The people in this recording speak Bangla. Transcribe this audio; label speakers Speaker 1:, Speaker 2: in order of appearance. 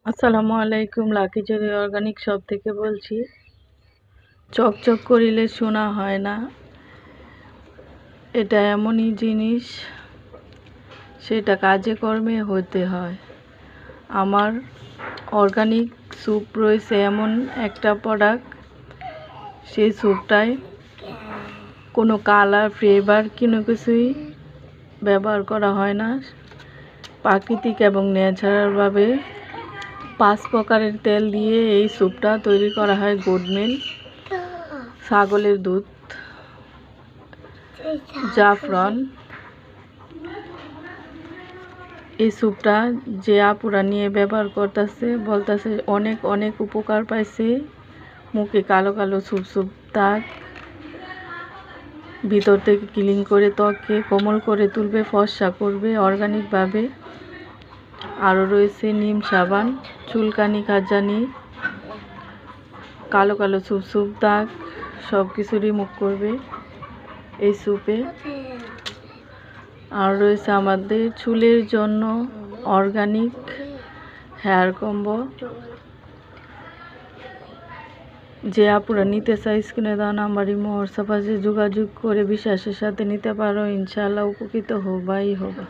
Speaker 1: আসসালামু আলাইকুম, লাকি জুয়েলারি অর্গানিক শপ থেকে বলছি। চকচক করিলে সোনা হয় না, এটা এমনই জিনিস, সেটা কাজে কর্মে হতে হয়। আমার অর্গানিক স্যুপ রয়েছে এমন একটা প্রোডাক্ট, সেই স্যুপটায় কোনো কালার ফ্লেভার কোনো কিছুই ব্যবহার করা হয় না। প্রাকৃতিক এবং ন্যাচারালভাবে 5 প্রকারের তেল দিয়ে এই স্যুপটা তৈরি করা হয়। গুড মিল্ক, ছাগলের দুধ, জাফরান। এই স্যুপটা যে আপুরা নিয়ে ব্যবহার করতেছে বলতেছে অনেক অনেক উপকার পাইছে। মুখে কালো কালো সুপ দাগ ভিতর থেকে ক্লিন করে ত্বককে কোমল করে তুলবে, ফর্সা করবে অর্গানিকভাবে। আরও রয়েছে নিম সাবান, চুলকানি, খাজানি, কালো কালো সুপ দাগ সব কিছু রিমুভ করবে এই স্যুপে। আর রয়েছে আমাদের চুলের জন্য অর্গানিক হেয়ার কম্বো। যে আপুরা নিতে চাই স্ক্রিনে দেওয়া নাম্বার ইমো হোয়াটসঅ্যাপে যোগাযোগ করে বিশ্বাসের সাথে নিতে পারো। ইনশাআল্লাহ উপকৃত হবাই হবা।